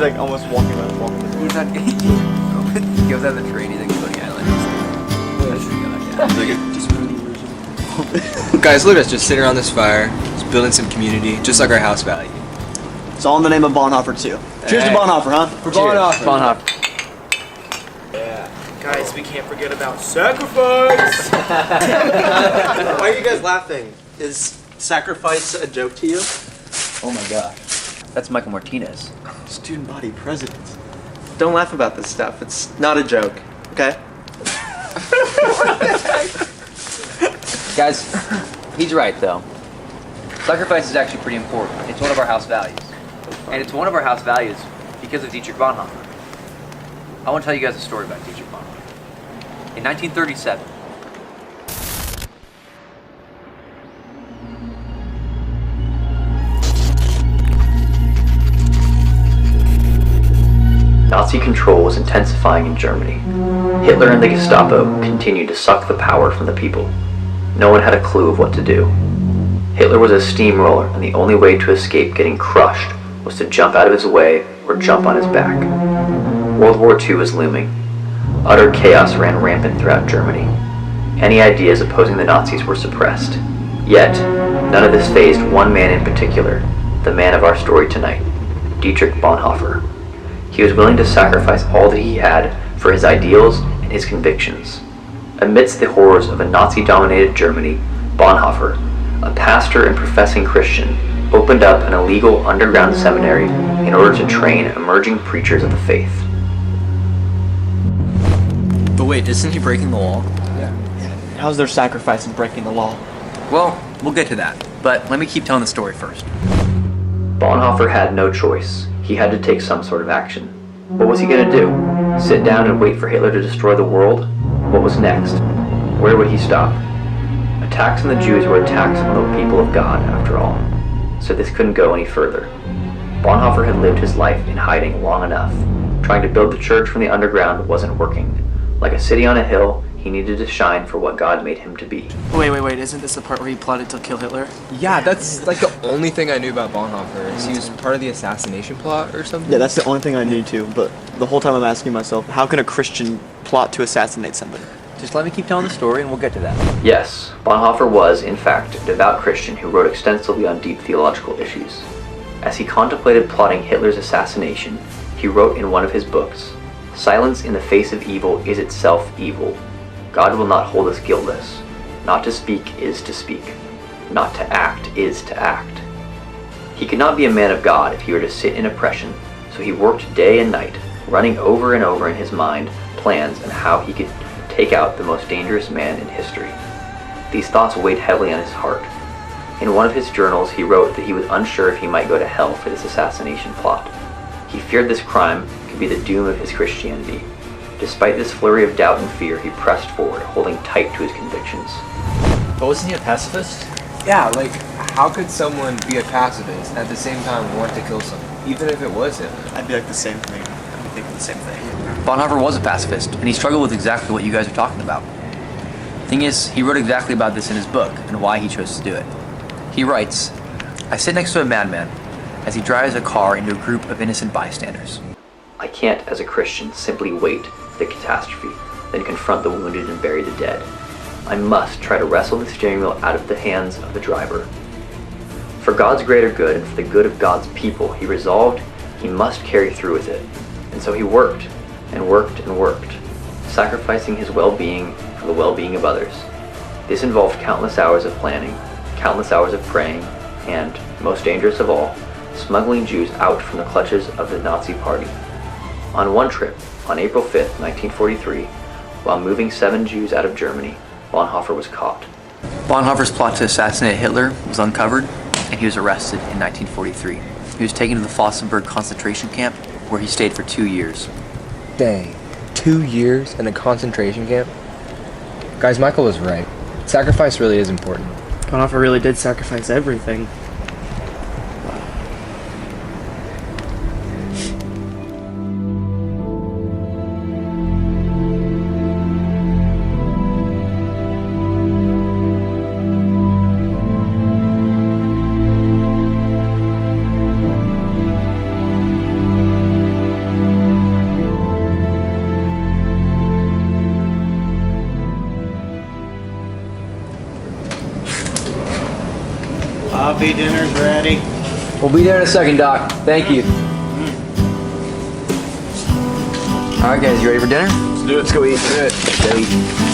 like almost walking around. He's on. He goes on the train. He's like Coney Island. Guys, look at us just sitting around this fire, just building some community, just like our house value. It's all in the name of Bonhoeffer too. Cheers to Bonhoeffer, huh? For Bonhoeffer. Bonhoeffer. Yeah. Guys, we can't forget about sacrifice! Why are you guys laughing? Is sacrifice a joke to you? Oh my gosh. That's Michael Martinez. Student body president. Don't laugh about this stuff. It's not a joke, okay? Guys, he's right though. Sacrifice is actually pretty important. It's one of our house values. And it's one of our house values because of Dietrich Bonhoeffer. I want to tell you guys a story about Dietrich Bonhoeffer. In 1937, Nazi control was intensifying in Germany. Hitler and the Gestapo continued to suck the power from the people. No one had a clue of what to do. Hitler was a steamroller, and the only way to escape getting crushed was to jump out of his way or jump on his back. World War II was looming. Utter chaos ran rampant throughout Germany. Any ideas opposing the Nazis were suppressed. Yet, none of this fazed one man in particular, the man of our story tonight, Dietrich Bonhoeffer. He was willing to sacrifice all that he had for his ideals and his convictions. Amidst the horrors of a Nazi-dominated Germany, Bonhoeffer, a pastor and professing Christian, opened up an illegal underground seminary in order to train emerging preachers of the faith. But wait, isn't he breaking the law? How's their sacrifice in breaking the law? Well, we'll get to that, but let me keep telling the story first. Bonhoeffer had no choice. He had to take some sort of action. What was he going to do? Sit down and wait for Hitler to destroy the world? What was next? Where would he stop? Attacks on the Jews were attacks on the people of God, after all. So this couldn't go any further. Bonhoeffer had lived his life in hiding long enough. Trying to build the church from the underground wasn't working. Like a city on a hill, he needed to shine for what God made him to be. Wait, isn't this the part where he plotted to kill Hitler? Yeah, that's like the only thing I knew about Bonhoeffer. Is he was part of the assassination plot or something? Yeah, that's the only thing I knew too, but the whole time I'm asking myself, how can a Christian plot to assassinate somebody? Just let me keep telling the story and we'll get to that. Yes, Bonhoeffer was, in fact, a devout Christian who wrote extensively on deep theological issues. As he contemplated plotting Hitler's assassination, he wrote in one of his books, "Silence in the face of evil is itself evil. God will not hold us guiltless. Not to speak is to speak. Not to act is to act." He could not be a man of God if he were to sit in oppression, so he worked day and night, running over and over in his mind plans on how he could take out the most dangerous man in history. These thoughts weighed heavily on his heart. In one of his journals, he wrote that he was unsure if he might go to hell for this assassination plot. He feared this crime could be the doom of his Christianity. Despite this flurry of doubt and fear, he pressed forward, holding tight to his convictions. But wasn't he a pacifist? Yeah, like, how could someone be a pacifist and at the same time want to kill someone, even if it was him? I'd be like the same thing. I'd be thinking the same thing. Bonhoeffer was a pacifist, and he struggled with exactly what you guys are talking about. Thing is, he wrote exactly about this in his book, and why he chose to do it. He writes, "I sit next to a madman as he drives a car into a group of innocent bystanders. I can't, as a Christian, simply wait for the catastrophe, then confront the wounded and bury the dead. I must try to wrestle the steering wheel out of the hands of the driver. For God's greater good and for the good of God's people, he resolved he must carry through with it. And so he worked, and worked, and worked, sacrificing his well-being for the well-being of others. This involved countless hours of planning, countless hours of praying, and, most dangerous of all, smuggling Jews out from the clutches of the Nazi Party. On one trip, on April 5th, 1943, while moving 7 Jews out of Germany, Bonhoeffer was caught. Bonhoeffer's plot to assassinate Hitler was uncovered, and he was arrested in 1943. He was taken to the Flossenburg concentration camp, where he stayed for 2 years. Dang, 2 years in a concentration camp? Guys, Michael was right. Sacrifice really is important. Bonhoeffer really did sacrifice everything. Coffee, dinner's ready. We'll be there in a second, Doc. Thank you. All right, guys, you ready for dinner? Let's go eat. Let's go eat.